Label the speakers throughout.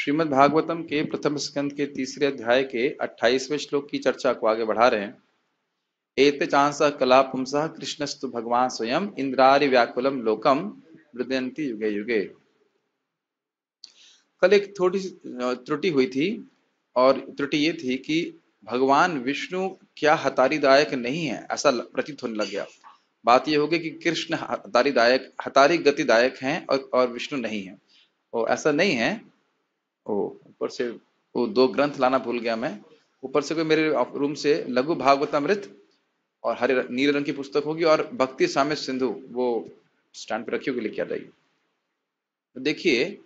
Speaker 1: श्रीमद् भागवतम के प्रथम स्कंद के तीसरे अध्याय के 28वें श्लोक की चर्चा को आगे बढ़ा रहे हैं। एते चांसा कला पुंसा कृष्णस्तु भगवान स्वयं इंद्रारि व्याकुलम लोकम वृदयन्ति युगे युगे। कल एक थोड़ी सी त्रुटि हुई थी और त्रुटि ये थी कि भगवान विष्णु क्या हतारीदायक नहीं है, ऐसा प्रतीत होने लग गया। बात यह होगी कि कृष्ण हतारी गतिदायक हैं और विष्णु नहीं है। और ऐसा नहीं है। ओ ऊपर से वो दो ग्रंथ लाना भूल गया मैं। ऊपर से कोई मेरे रूम से लघु भागवतामृत और हरे नीले रंग की पुस्तक होगी और भक्ति साम्य सिंधु वो स्टैंड पे रखी होगी, लेके आ जाइए। तो देखिए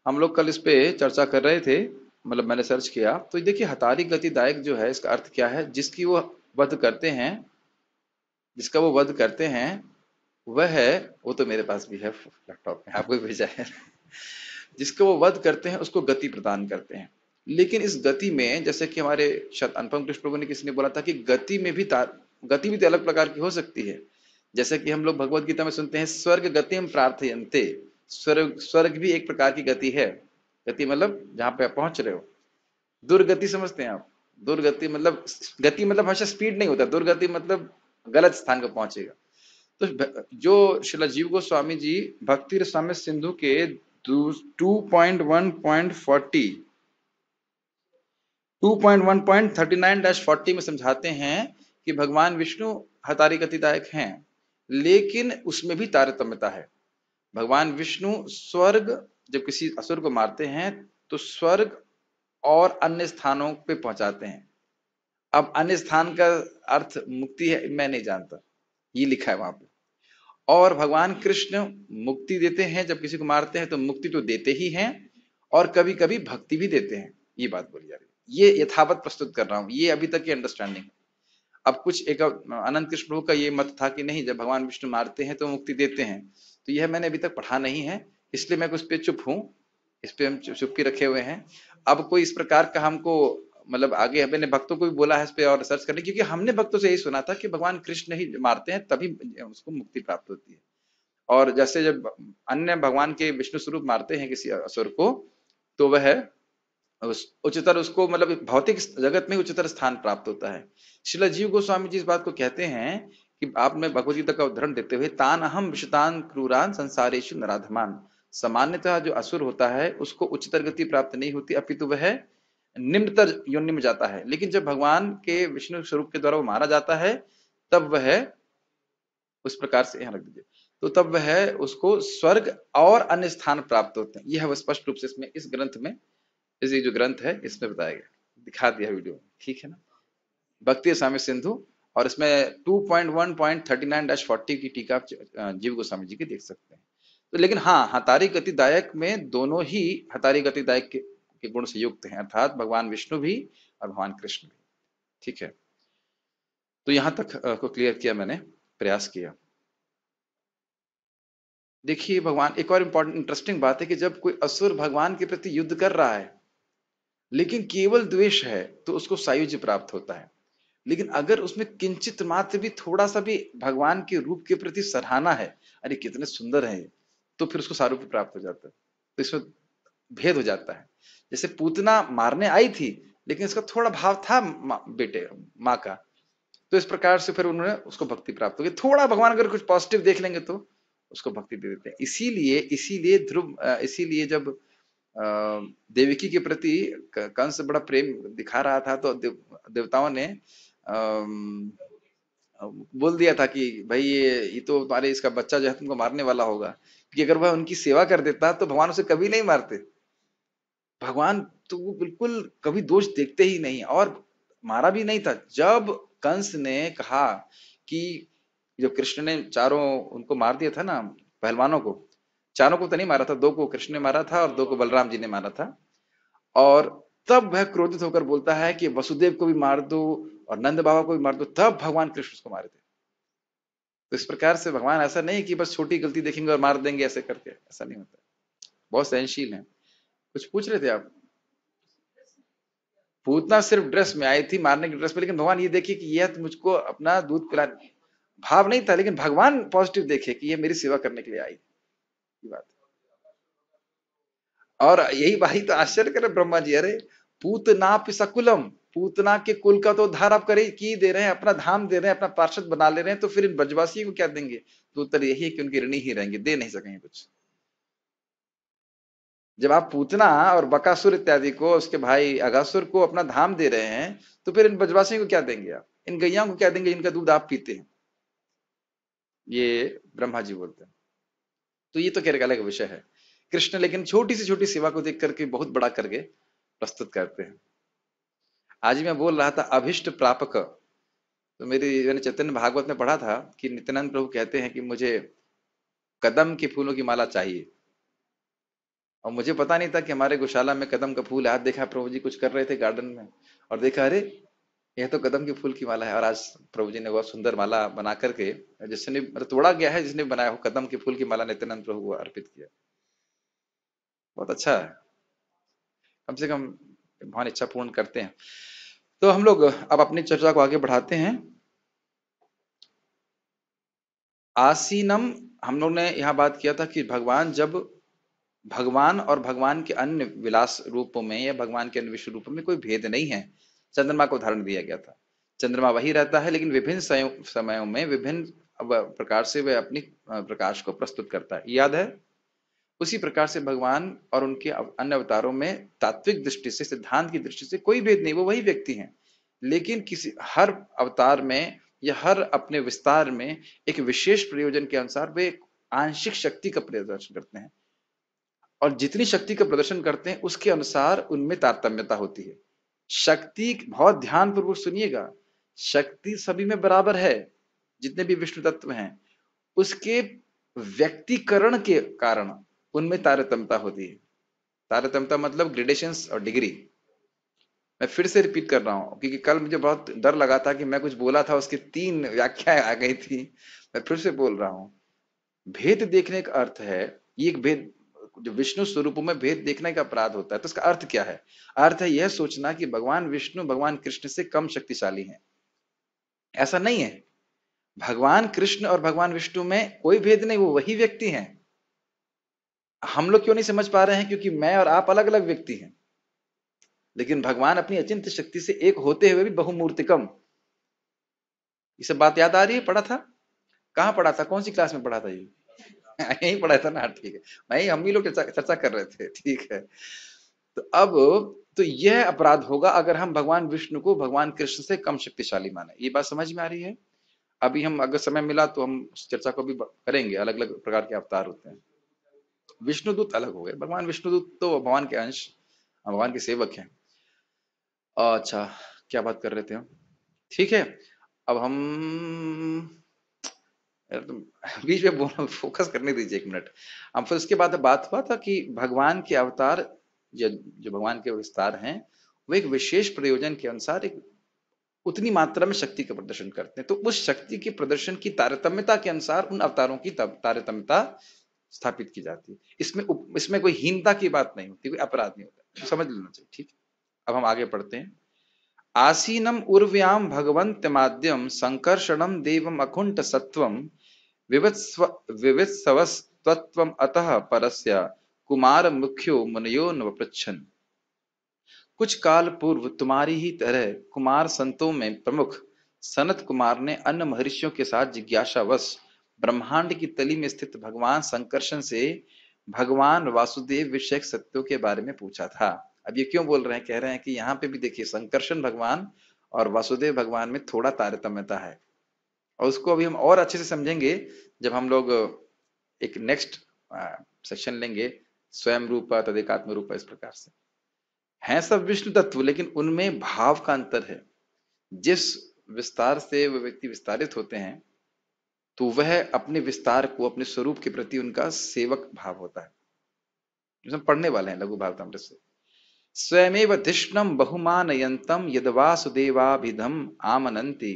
Speaker 1: हम लोग कल इस पे चर्चा कर रहे थे, मतलब मैंने सर्च किया तो देखिए हतारी गतिदायक जो है इसका अर्थ क्या है। जिसकी वो वध करते हैं, जिसका वो वध करते हैं वह है, वो तो मेरे पास भी है लैपटॉप में, आपको भी भेजा है। जिसको वो वध करते हैं उसको गति प्रदान करते हैं। लेकिन इस गति में जैसे कि हमारे अनुपम कृष्ण प्रभु ने किसी ने बोला था कि गति में भी गति भी तो अलग प्रकार की हो सकती है। जैसे कि हम लोग भगवत गीता में सुनते हैं स्वर्ग गतिम प्रार्थयन्ते। स्वर्ग भी एक प्रकार की गति है। गति मतलब जहां पे आप पहुंच रहे हो। दुर्गति समझते हैं आप? दुर्गति मतलब, गति मतलब हमेशा स्पीड नहीं होता, दुर्गति मतलब गलत स्थान पर पहुंचेगा। तो जो श्रील जीव गोस्वामी जी भक्ति रसामृत सिंधु के 2.1.39-40 में समझाते हैं कि भगवान विष्णु हतारी गतिदायक हैं, लेकिन उसमें भी तारतम्यता है। भगवान विष्णु स्वर्ग, जब किसी असुर को मारते हैं तो स्वर्ग और अन्य स्थानों पे पहुंचाते हैं। अब अन्य स्थान का अर्थ मुक्ति है, मैं नहीं जानता, ये लिखा है वहां पे। और भगवान कृष्ण मुक्ति देते हैं, जब किसी को मारते हैं तो मुक्ति तो देते ही हैं और कभी कभी भक्ति भी देते हैं। ये बात बोली जा रही है, ये यथावत प्रस्तुत कर रहा हूं, ये अभी तक की अंडरस्टैंडिंग। अब कुछ एक अनंत कृष्ण प्रभु का ये मत था कि नहीं, जब भगवान विष्णु मारते हैं तो मुक्ति देते हैं। तो यह मैंने अभी तक पढ़ा नहीं है, इसलिए मैं उस पर चुप हूं, इस पे हम चुप्पी रखे हुए हैं। अब कोई इस प्रकार का हमको, मतलब आगे हमने भक्तों को भी बोला है इस पे और रिसर्च करने, क्योंकि हमने भक्तों से यही सुना था कि भगवान कृष्ण ही मारते हैं तभी उसको मुक्ति प्राप्त होती है। और जैसे जब अन्य भगवान के विष्णु स्वरूप मारते हैं किसी असुर को तो वह उच्चतर, उसको मतलब भौतिक जगत में उच्चतर स्थान प्राप्त होता है। श्रील जीव गोस्वामी जी इस बात को कहते हैं कि आपने भगवद गीता का उदाहरण देते हुए तान अहम विशतान क्रूरान संसारेषु नराधमान। सामान्यतः जो असुर होता है उसको उच्चतर गति प्राप्त नहीं होती, अपितु वह निम्नतर योनि में जाता है। लेकिन जब भगवान के विष्णु स्वरूप के द्वारा वो मारा जाता है तब वह उस प्रकार से, यहाँ रख दीजिए, तो तब वह उसको स्वर्ग और अन्य स्थान प्राप्त होते हैं। यह स्पष्ट रूप से इसमें इस ग्रंथ में, इस जो ग्रंथ है इसमें बताया गया, दिखा दिया वीडियो, ठीक है ना। भक्ति रसामृत सिंधु और इसमें 2.1.39-40 की टीका जीव गोस्वामी जी की देख सकते हैं। तो लेकिन हाँ, हतारी गतिदायक में दोनों ही हतारी गतिदायक के गुण से युक्त हैं, अर्थात भगवान विष्णु भी और भगवान कृष्ण भी। ठीक है, तो यहां तक को क्लियर किया मैंने, प्रयास किया। देखिए भगवान, एक और इंटरेस्टिंग बात है कि जब कोई असुर भगवान के प्रति युद्ध कर रहा है लेकिन केवल द्वेष है तो उसको सायुज्य प्राप्त होता है। लेकिन अगर उसमें किंचित मात्र भी थोड़ा सा भी भगवान के रूप के प्रति सराहना है, अरे कितने सुंदर है, तो फिर उसको सारूप्य प्राप्त हो जाता है। तो इसमें भेद हो जाता है। जैसे पूतना मारने आई थी लेकिन इसका थोड़ा भाव था बेटे माँ का, तो इस प्रकार से फिर उन्होंने उसको भक्ति प्राप्त हो गई। थोड़ा भगवान अगर कुछ पॉजिटिव देख लेंगे तो उसको भक्ति दे देते हैं। इसीलिए ध्रुव, इसीलिए जब देवकी के प्रति कंस बड़ा प्रेम दिखा रहा था तो देवताओं ने बोल दिया था कि भाई ये तो तुम्हारे इसका बच्चा जो है तुमको मारने वाला होगा, क्योंकि अगर वह उनकी सेवा कर देता तो भगवान उसे कभी नहीं मारते। भगवान तो वो बिल्कुल कभी दोष देखते ही नहीं और मारा भी नहीं था। जब कंस ने कहा कि जब कृष्ण ने चारों उनको मार दिया था ना, पहलवानों को, चारों को तो नहीं मारा था, दो को कृष्ण ने मारा था और दो को बलराम जी ने मारा था। और तब वह क्रोधित होकर बोलता है कि वसुदेव को भी मार दो और नंद बाबा को भी मार दो, तब भगवान कृष्ण उसको मारे थे। तो इस प्रकार से भगवान ऐसा नहीं कि बस छोटी गलती देखेंगे और मार देंगे ऐसे करके, ऐसा नहीं होता। बहुत सहनशील है। कुछ पूछ रहे थे आप? पूतना सिर्फ ड्रेस में आई थी, मारने की ड्रेस में, लेकिन भगवान ये देखिए कि यह मुझको अपना दूध पिला, भाव नहीं था, लेकिन भगवान पॉजिटिव देखे कि ये मेरी सेवा करने के लिए आई, ये बात। और यही भाई तो आश्चर्य करे ब्रह्मा जी, अरे पूतना सकुलम, पूतना के कुल का तो उद्धार आप करे की दे रहे हैं, अपना धाम दे रहे हैं, अपना पार्षद बना ले रहे हैं, तो फिर इन ब्रजवासियों को क्या देंगे? तो उत्तर यही है कि उनके ऋणी ही रहेंगे, दे नहीं सकेंगे कुछ। जब आप पूतना और बकासुर इत्यादि को, उसके भाई अगासुर को अपना धाम दे रहे हैं, तो फिर इन ब्रजवासियों को क्या देंगे आप? इन गैयाओं को क्या देंगे इनका दूध आप पीते हैं? ये ब्रह्मा जी बोलते हैं। तो ये तो खैर एक अलग विषय है। कृष्ण लेकिन छोटी से छोटी सेवा को देख करके बहुत बड़ा करके प्रस्तुत करते हैं। आज ही मैं बोल रहा था अभिष्ट प्रापक, तो मैंने चैतन्य भागवत में पढ़ा था कि नित्यानंद प्रभु कहते हैं कि मुझे कदम के फूलों की माला चाहिए। और मुझे पता नहीं था कि हमारे गौशाला में कदम का फूल है। आज देखा प्रभु जी कुछ कर रहे थे गार्डन में, और देखा अरे यह तो कदम के फूल की माला है। और आज प्रभु जी ने बहुत सुंदर माला बना करके, जिसने मतलब तोड़ा गया है, जिसने बनाया हो कदम के फूल की माला नित्यानंद प्रभु को अर्पित किया। बहुत अच्छा है, कम से कम भगवान इच्छा पूर्ण करते हैं। तो हम लोग अब अपनी चर्चा को आगे बढ़ाते हैं। आसीनम, हम लोग ने यहाँ बात किया था कि भगवान जब भगवान और भगवान के अन्य विलास रूपों में या भगवान के अन्य विश्व रूपों में कोई भेद नहीं है। चंद्रमा को उदाहरण दिया गया था, चंद्रमा वही रहता है, लेकिन विभिन्न समयों में विभिन्न प्रकार से वह अपनी प्रकाश को प्रस्तुत करता है, याद है? उसी प्रकार से भगवान और उनके अन्य अवतारों में तात्विक दृष्टि से, सिद्धांत की दृष्टि से कोई भेद नहीं, वो वही व्यक्ति हैं। लेकिन किसी हर अवतार में या हर अपने विस्तार में एक विशेष प्रयोजन के अनुसार वे आंशिक शक्ति का प्रदर्शन करते हैं, और जितनी शक्ति का प्रदर्शन करते हैं उसके अनुसार उनमें तारतम्यता होती है। शक्ति, बहुत ध्यान पूर्वक सुनिएगा, शक्ति सभी में बराबर है, जितने भी विष्णु तत्व हैं, उसके व्यक्तिकरण के कारण उनमें तारतम्यता होती है। तारतम्यता मतलब ग्रेडेशंस और डिग्री। मैं फिर से रिपीट कर रहा हूं, क्योंकि कल मुझे बहुत डर लगा था कि मैं कुछ बोला था, उसकी 3 व्याख्याएं आ गई थी। मैं फिर से बोल रहा हूं, भेद देखने का अर्थ है, ये एक भेद, जो विष्णु स्वरूपों में भेद देखने का अपराध होता है, तो इसका अर्थ क्या है? अर्थ है यह सोचना कि भगवान विष्णु भगवान कृष्ण से कम शक्तिशाली हैं। ऐसा नहीं है। भगवान कृष्ण और भगवान विष्णु में कोई भेद नहीं, वो वही व्यक्ति हैं। हम लोग क्यों नहीं समझ पा रहे हैं? क्योंकि मैं और आप अलग अलग व्यक्ति हैं, लेकिन भगवान अपनी अचिंत्य शक्ति से एक होते हुए भी बहुमूर्तिकम। ये सब बात याद आ रही है? पढ़ा था? कहाँ पढ़ा था? कौन सी क्लास में पढ़ा था ये? यही पढ़ा था ना? ठीक है, वही हम ही लोग चर्चा कर रहे थे, ठीक है। तो अब तो यह अपराध होगा अगर हम भगवान विष्णु को भगवान कृष्ण से कम शक्तिशाली माने। ये बात समझ में आ रही है? अभी हम अगर समय मिला तो हम उस चर्चा को भी करेंगे। अलग अलग प्रकार के अवतार होते हैं। विष्णुदूत अलग हो गए, भगवान विष्णुदूत तो भगवान के अंश, भगवान के सेवक हैं। अच्छा, क्या बात कर रहे थे हम? ठीक है, अब हम तुम बीच में बोलो, फोकस करने दीजिए 1 मिनट। हम फिर उसके बाद बात हुआ था कि भगवान के अवतार, जो भगवान के विस्तार हैं, वो एक विशेष प्रयोजन के अनुसार एक उतनी मात्रा में शक्ति का प्रदर्शन करते हैं। तो उस शक्ति के प्रदर्शन की तारतम्यता के अनुसार उन अवतारों की तारतम्यता स्थापित की जाती है। इसमें कोई हीनता की बात नहीं होती, कोई अपराध नहीं होता, तो समझ लेना चाहिए। ठीक, अब हम आगे पढ़ते हैं। आसीनम उर्व्याम भगवंत माद्यम संकर्षणम देवम अकुंठ सत्वम विवित्सवस्त्वत्वम अतः परस्य कुमार मुख्यो मुनयो न पृच्छन्। कुछ काल पूर्व तुम्हारी ही तरह कुमार संतों में प्रमुख सनत कुमार ने अन्य महर्षियों के साथ जिज्ञासावश ब्रह्मांड की तली में स्थित भगवान संकर्षण से भगवान वासुदेव विषयक सत्यों के बारे में पूछा था। अब ये क्यों बोल रहे हैं? कह रहे हैं कि यहाँ पे भी देखिए, संकर्षण भगवान और वासुदेव भगवान में थोड़ा तारतम्यता है, और उसको अभी हम और अच्छे से समझेंगे जब हम लोग एक नेक्स्ट सेक्शन लेंगे, स्वयं रूप तदेकात्म रूप, इस प्रकार से हैं सब विष्णु तत्व, लेकिन उनमें भाव का अंतर है। जिस विस्तार से वह व्यक्ति विस्तारित होते हैं, तो वह अपने विस्तार को, अपने स्वरूप के प्रति उनका सेवक भाव होता है। जो हम पढ़ने वाले हैं लघु भागवतामृत से, स्वयमेव धिष्णम बहुमानयंतम यदवासुदेवाभिधम आमनन्ति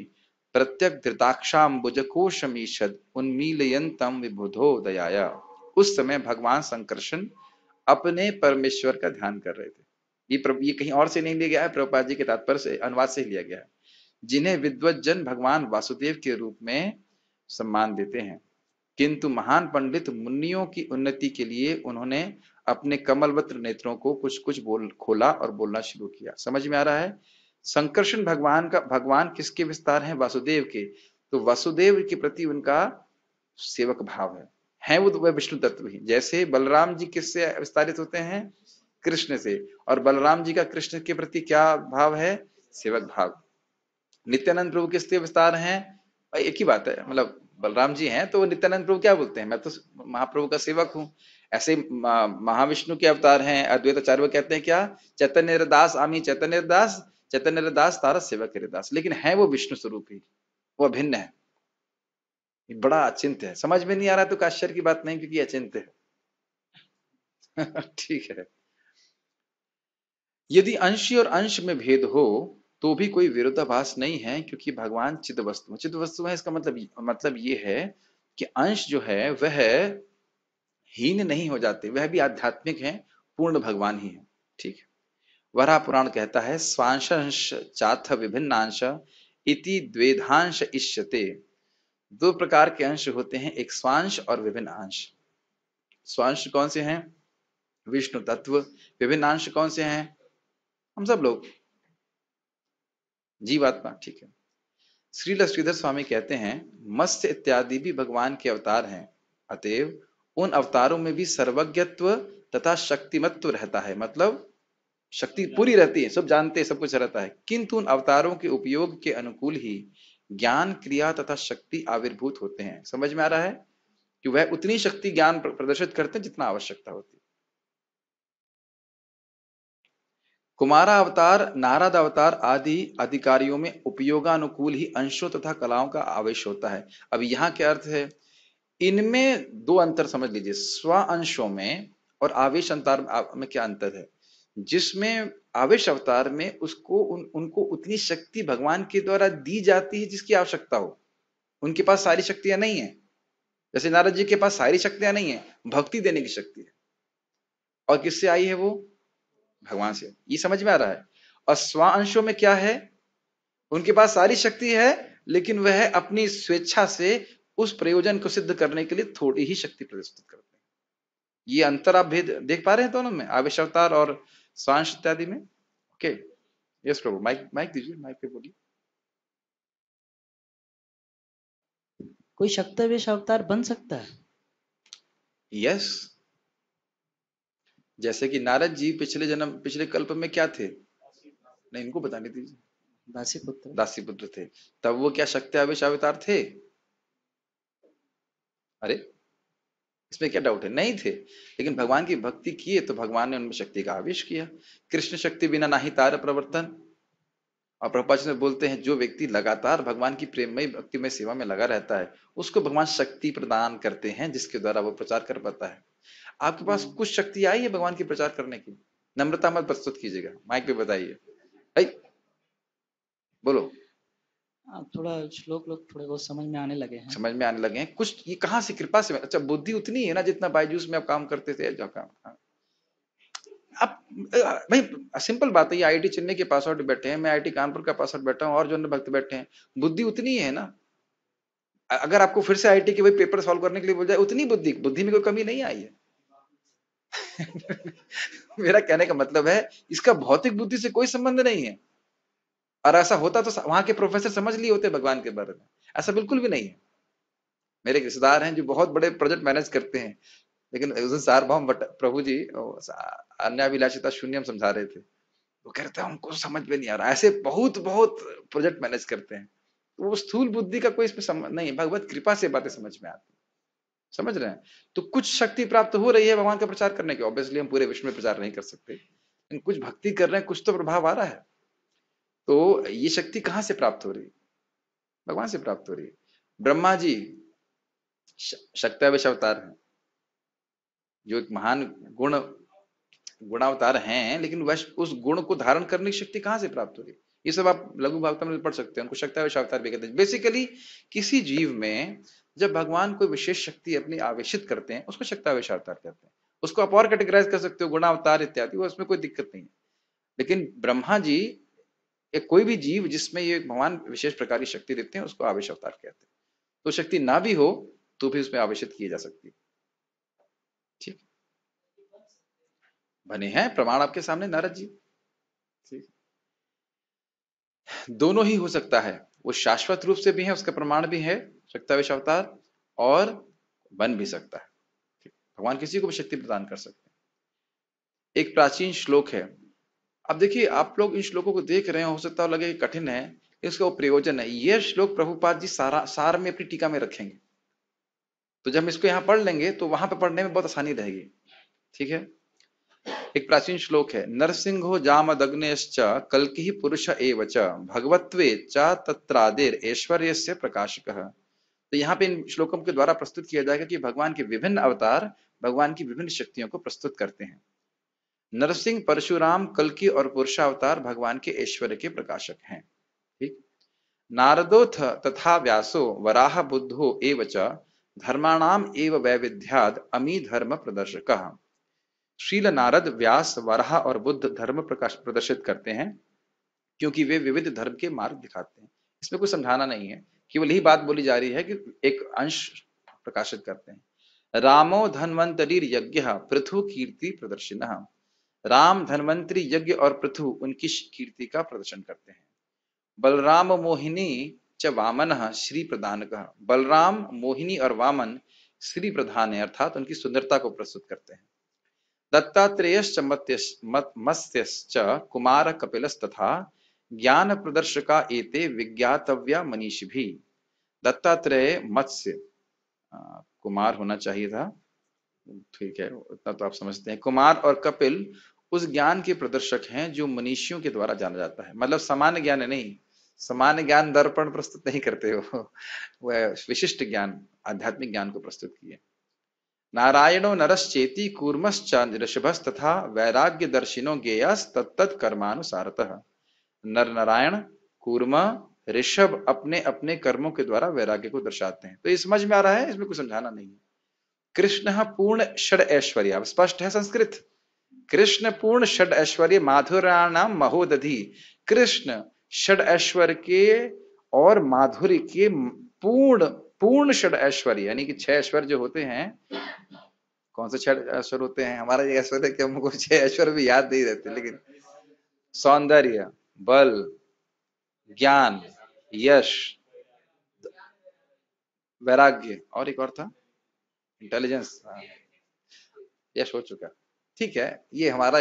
Speaker 1: प्रत्यक धृताक्षाम्बुजकोशमीषद उन्मीलयंतम विबुधो दयाया। उस समय भगवान संकर्षण अपने परमेश्वर का ध्यान कर रहे थे। ये कहीं और से नहीं लिया गया है, प्रभुपाद जी के तात्पर्य से, अनुवाद से लिया गया है। जिन्हें विद्वत जन भगवान वासुदेव के रूप में सम्मान देते हैं, किंतु महान पंडित मुनियों की उन्नति के लिए उन्होंने अपने कमलवत्र नेत्रों को कुछ कुछ बोल खोला और बोलना शुरू किया। समझ में आ रहा है? संकर्षण भगवान किसके विस्तार हैं? वासुदेव के। तो वासुदेव के प्रति उनका सेवक भाव है वो वह विष्णु तत्व ही। जैसे बलराम जी किससे विस्तारित होते हैं? कृष्ण से। और बलराम जी का कृष्ण के प्रति क्या भाव है? सेवक भाव। नित्यानंद प्रभु किससे विस्तार हैं? भाई एक ही बात है, मतलब बलराम जी हैं तो नित्यानंद प्रभु क्या बोलते हैं? मैं तो महाप्रभु का सेवक हूँ। ऐसे महाविष्णु के अवतार हैं, अद्वैत आचार्य वो कहते हैं क्या? चैतन्य दास आमी चैतन्य दास, चैतन्य दास तारा सेवक दास। लेकिन है वो विष्णु स्वरूप ही, वो अभिन्न है, बड़ा अचिंत्य है। समझ में नहीं आ रहा तो आश्चर्य की बात नहीं, क्योंकि अचिंत्य है। ठीक है। यदि अंश और अंश में भेद हो तो भी कोई विरोधाभास नहीं है, क्योंकि भगवान चिद वस्तु है। इसका मतलब ये है कि अंश जो है वह हीन नहीं हो जाते, वह भी आध्यात्मिक हैं, पूर्ण भगवान ही है। ठीक है। वराह पुराण कहता है स्वांश चाथ विभिन्नांश इति द्वेधांश इष्यते। दो प्रकार के अंश होते हैं, एक स्वांश और विभिन्न अंश। स्वांश कौन से हैं? विष्णु तत्व। विभिन्न अंश कौन से हैं? हम सब लोग, जीवात्मा। ठीक है। श्रील श्रीधर स्वामी कहते हैं मत्स्य इत्यादि भी भगवान के अवतार हैं, अतएव उन अवतारों में भी सर्वज्ञत्व तथा शक्तिमत्व रहता है। मतलब शक्ति पूरी रहती है, सब जानते हैं, सब कुछ रहता है, किंतु उन अवतारों के उपयोग के अनुकूल ही ज्ञान क्रिया तथा शक्ति आविर्भूत होते हैं। समझ में आ रहा है कि वह उतनी शक्ति ज्ञान प्रदर्शित करते हैं जितना आवश्यकता होती है। कुमारा अवतार, नारद अवतार आदि अधिकारियों में उपयोगानुकूल ही अंशों तथा कलाओं का आवेश होता है। अब यहाँ क्या अर्थ है? इनमें दो अंतर समझ लीजिए, स्व अंशों में और आवेश अंतर में क्या अंतर है? जिसमें आवेश अवतार में उसको उनको उतनी शक्ति भगवान के द्वारा दी जाती है जिसकी आवश्यकता हो। उनके पास सारी शक्तियां नहीं है, जैसे नारद जी के पास सारी शक्तियां नहीं है, भक्ति देने की शक्ति है। और किससे आई है वो? भगवान से। ये समझ में आ रहा है? और स्वांशों में क्या है? उनके पास सारी शक्ति है, लेकिन वह अपनी स्वेच्छा से उस प्रयोजन को सिद्ध करने के लिए थोड़ी ही शक्ति प्रदर्शित करते हैं। ये अंतर आप भेद देख पा रहे हैं दोनों में, आवेश अवतार और स्वांश इत्यादि में? ओके। यस प्रभु, माइक माइक दीजिए, माइक पे बोलिए।
Speaker 2: कोई शक्तावेश अवतार बन सकता है?
Speaker 1: यस। जैसे कि नारद जी पिछले कल्प में क्या थे? नहीं, इनको बताने दीजिए। दासी पुत्र थे। तब वो क्या शक्ति अवतार थे? अरे इसमें क्या डाउट है? नहीं थे, लेकिन भगवान की भक्ति किए तो भगवान ने उनमें शक्ति का आवेश किया। कृष्ण शक्ति बिना नाही तार प्रवर्तन। और प्रभुपाद जी बोलते हैं जो व्यक्ति लगातार भगवान की प्रेममय भक्तिमय सेवा में लगा रहता है उसको भगवान शक्ति प्रदान करते हैं, जिसके द्वारा वो प्रचार कर पाता है। आपके पास कुछ शक्ति आई है भगवान की प्रचार करने की? नम्रता मत प्रस्तुत कीजिएगा, माइक पे बताइए। बोलो।
Speaker 2: थोड़ा श्लोक लोग थोड़े बहुत समझ में आने लगे हैं।
Speaker 1: समझ में आने लगे हैं कुछ। ये कहाँ से कृपा से? अच्छा, बुद्धि उतनी है ना जितना बायजूस में आप काम करते थे जो काम। अब भाई सिंपल बात है, ये आईआईटी चेन्नई के पास आउट बैठे हैं, मैं आईआईटी कानपुर का पास आउट बैठा हूँ, और जो अन्य भक्त बैठे हैं, बुद्धि उतनी है ना। अगर आपको फिर से आईआईटी के वही पेपर सॉल्व करने के लिए बोल जाए, उतनी बुद्धि में कोई कमी नहीं आई है। मेरा कहने का मतलब है इसका भौतिक बुद्धि से कोई संबंध नहीं है। और ऐसा होता तो वहां के प्रोफेसर समझ लिए होते भगवान के बारे में। ऐसा बिल्कुल भी नहीं है। मेरे रिश्तेदार हैं जो बहुत बड़े प्रोजेक्ट मैनेज करते हैं, लेकिन उस दिन सार्वभौम प्रभु जी अन्याभिलाषिता शून्यम समझा रहे थे। वो कहते हैं हमको समझ में नहीं आ रहा, ऐसे बहुत बहुत प्रोजेक्ट मैनेज करते हैं। तो वो स्थूल बुद्धि का कोई इसमें संबंध नहीं है, भगवत कृपा से बातें समझ में आती। समझ रहे हैं? तो कुछ शक्ति प्राप्त हो रही है भगवान का प्रचार करने की। ऑब्वियसली हम पूरे विश्व में प्रचार नहीं कर सकते, लेकिन कुछ भक्ति कर रहे हैं, कुछ तो प्रभाव आ रहा है। तो ये शक्ति कहां से प्राप्त हो रही है? भगवान से प्राप्त हो रही है। ब्रह्मा जी शक्तावेश अवतार हैं, जो एक महान गुणावतार हैं, लेकिन वह उस गुण को धारण करने की शक्ति कहां से प्राप्त हो रही है? ये सब आप लघु भागवत में पढ़ सकते हैं। उनको शक्तावेश अवतार भी कहते हैं। बेसिकली किसी जीव में जब भगवान कोई विशेष शक्ति अपनी आवेशित करते हैं उसको शक्तावेश अवतार कहते हैं। उसको आप और कैटेगराइज कर सकते हो, गुणावतार इत्यादि, वो उसमें कोई दिक्कत नहीं है। लेकिन ब्रह्मा जी या कोई भी जीव जिसमें ये भगवान विशेष प्रकार की शक्ति देते हैं उसको आवेश अवतार कहते हैं। तो शक्ति ना भी हो तो भी उसमें आवेशित की जा सकती है। ठीक। बने हैं, प्रमाण आपके सामने नारद जी। ठीक। दोनों ही हो सकता है, वो शाश्वत रूप से भी है, उसका प्रमाण भी है शक्तावेश अवतार, और बन भी सकता है। ठीक। भगवान किसी को भी शक्ति प्रदान कर सकते हैं। एक प्राचीन श्लोक है, अब देखिए आप लोग इन श्लोकों को देख रहे हो सकता है लगे कि कठिन है, इसका वो प्रयोजन है। यह श्लोक प्रभुपाद जी सार में अपनी टीका में रखेंगे, तो जब हम इसको यहाँ पढ़ लेंगे तो वहां पे पढ़ने में बहुत आसानी रहेगी। ठीक है। एक प्राचीन श्लोक है, नरसिंहो जामदग्नेश्च कल्कि पुरुष एव च भगवत्वे च तत्रादेर ऐश्वर्यस्य प्रकाशकः। तो यहाँ पे इन श्लोकों के द्वारा प्रस्तुत किया जाएगा कि भगवान के विभिन्न अवतार भगवान की विभिन्न शक्तियों को प्रस्तुत करते हैं। नरसिंह, परशुराम, कल्कि और पुरुषावतार भगवान के ऐश्वर्य के प्रकाशक हैं। ठीक। नारदोथ तथा व्यासो वराह बुद्धो एव च धर्माणाम एव वैविध्याद अमी धर्म प्रदर्शकः। शील नारद, व्यास, वराह और बुद्ध धर्म प्रकाश प्रदर्शित करते हैं क्योंकि वे विविध धर्म के मार्ग दिखाते हैं। इसमें कुछ समझाना नहीं है, केवल यही बात बोली जा रही है कि एक अंश प्रकाशित करते हैं। रामो धन्वंतरी यज्ञ पृथु कीर्ति प्रदर्शिनः। राम धन्वंतरी यज्ञ और पृथु उनकी कीर्ति का प्रदर्शन करते हैं। बलराम मोहिनी च वामन श्री प्रधानकः। बलराम, मोहिनी और वामन श्री प्रधान है, अर्थात उनकी सुंदरता को प्रस्तुत करते हैं। दत्तात्रेयश्च मत्स्यश्च कुमार कपिलस्तथा ज्ञान प्रदर्शका एते विज्ञातव्या मनीषिभिः। दत्तात्रेय मत्स्य, कुमार होना चाहिए था, ठीक है उतना तो आप समझते हैं। कुमार और कपिल उस ज्ञान के प्रदर्शक हैं जो मनीषियों के द्वारा जाना जाता है। मतलब सामान्य ज्ञान नहीं, सामान्य ज्ञान दर्पण प्रस्तुत नहीं करते हो, वह विशिष्ट ज्ञान, आध्यात्मिक ज्ञान को प्रस्तुत किए। नारायणो नरश्चेति कूर्मश्च ऋषभस्तथा वैराग्य दर्शिनो गेयस तत्तत् कर्मानुसारतः। नर नारायण, कूर्म, ऋषभ अपने अपने कर्मों के द्वारा वैराग्य को दर्शाते हैं। तो ये समझ में आ रहा है, इसमें कुछ समझाना नहीं है। कृष्ण पूर्ण षड ऐश्वर्य, अब स्पष्ट है संस्कृत। कृष्ण पूर्ण षड ऐश्वर्य माधुर्याणाम महोदधि। कृष्ण षड ऐश्वर्य के और माधुर्य के पूर्ण पूर्ण षड ऐश्वर्य, यानी कि 6 ऐश्वर्य जो होते हैं, कौन से 6 ऐश्वर्य होते हैं? हमारा ये ऐश्वर्य कि हमको 6 ऐश्वर्य भी याद नहीं रहते, लेकिन सौंदर्य, बल, ज्ञान, यश, वैराग्य, और एक और था इंटेलिजेंस। यश हो चुका, ठीक है। ये हमारा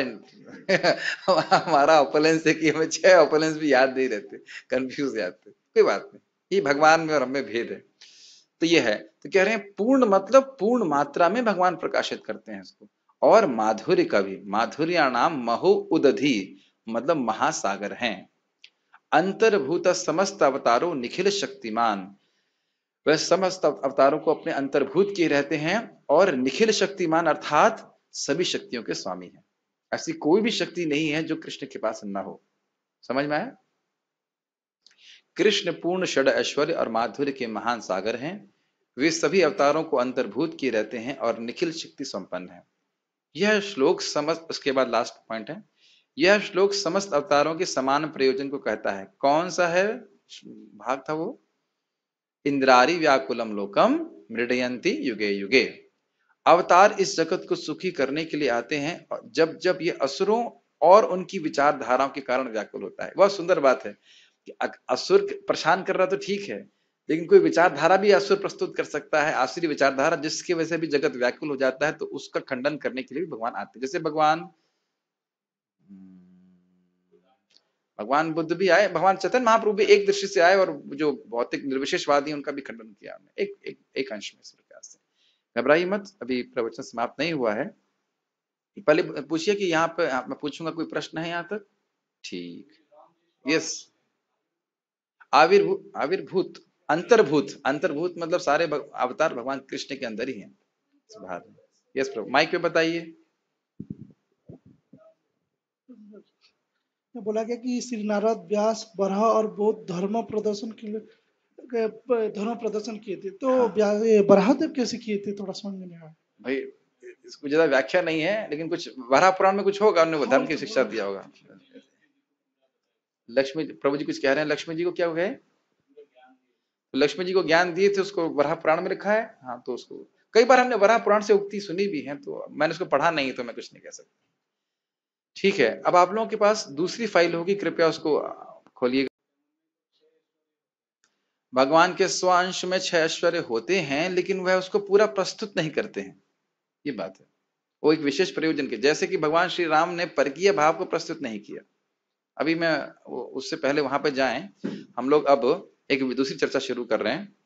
Speaker 1: हमारा ऑपोलेंस है कि हमें 6 ऑपोलेंस भी याद नहीं रहते, कंफ्यूज जाते, कोई बात नहीं, ये भगवान में और हमें भेद है। तो ये है, तो कह रहे हैं पूर्ण मतलब पूर्ण मात्रा में भगवान प्रकाशित करते हैं इसको। और माधुर्य का भी, माधुर्याणाम महो उदधि मतलब महासागर हैं। अंतर्भूत समस्त अवतारों निखिल शक्तिमान, वह समस्त अवतारों को अपने अंतर्भूत किए रहते हैं और निखिल शक्तिमान अर्थात सभी शक्तियों के स्वामी हैं। ऐसी कोई भी शक्ति नहीं है जो कृष्ण के पास न हो। समझ में आया? कृष्ण पूर्ण षड ऐश्वर्य और माधुर्य के महान सागर हैं। वे सभी अवतारों को अंतर्भूत किए रहते हैं और निखिल शक्ति संपन्न है। यह श्लोक समस्त, उसके बाद लास्ट पॉइंट है, यह श्लोक समस्त अवतारों के समान प्रयोजन को कहता है। कौन सा है भाग था वो? इंद्रारी व्याकुलम लोकम मृडयंती युगे युगे। अवतार इस जगत को सुखी करने के लिए आते हैं जब जब ये असुरों और उनकी विचारधाराओं के कारण व्याकुल होता है। बहुत सुंदर बात है कि असुर परेशान कर रहा तो ठीक है, लेकिन कोई विचारधारा भी असुर प्रस्तुत कर सकता है, आसुरी विचारधारा, जिसकी वजह से भी जगत व्याकुल हो जाता है, तो उसका खंडन करने के लिए भी भगवान आते हैं। जैसे भगवान बुद्ध भी आए, भगवान चैतन्य महाप्रभु भी एक दृष्टि से आए और जो भौतिक निर्विशेषवादी उनका भी खंडन किया हमने एक अंश में इस प्रकार से। घबराइए मत, अभी प्रवचन समाप्त नहीं हुआ है। पहले पूछिए कि यहाँ पे मैं पूछूंगा, कोई प्रश्न है यहाँ तक? ठीक, यस। आविर्भूत, अंतर्भूत, अंतर्भूत मतलब सारे अवतार भगवान कृष्ण के अंदर ही हैं, बाहर। यस प्रभु, माइक पे बताइए।
Speaker 3: बोला गया कि श्री नारद, व्यास, बराह और बौद्ध धर्म प्रदर्शन किए थे, तो
Speaker 1: हाँ।
Speaker 3: बराहदेव कैसे किए थे? थोड़ा समझ में नहीं आया
Speaker 1: भाई, इसको ज्यादा व्याख्या नहीं है, लेकिन कुछ वराह पुराण में कुछ होगा, उन्होंने धर्म की शिक्षा दिया होगा। लक्ष्मी प्रभु जी कुछ कह रहे हैं, लक्ष्मी जी को क्या हो गए? लक्ष्मी जी को ज्ञान दिए थे, उसको वराह पुराण में लिखा है। हाँ, तो उसको कई बार हमने वराह पुराण से उक्ति सुनी भी है, तो मैंने उसको पढ़ा नहीं, तो मैं कुछ नहीं कह सकता। ठीक है, अब आप लोगों के पास दूसरी फाइल होगी, कृपया उसको खोलिएगा। भगवान के स्वांश में 6 ऐश्वर्य होते हैं, लेकिन वह उसको पूरा प्रस्तुत नहीं करते हैं, ये बात है। वो एक विशेष प्रयोजन के, जैसे कि भगवान श्री राम ने परकीय भाव को प्रस्तुत नहीं किया। अभी मैं उससे पहले वहां पे जाएं, हम लोग अब एक दूसरी चर्चा शुरू कर रहे हैं।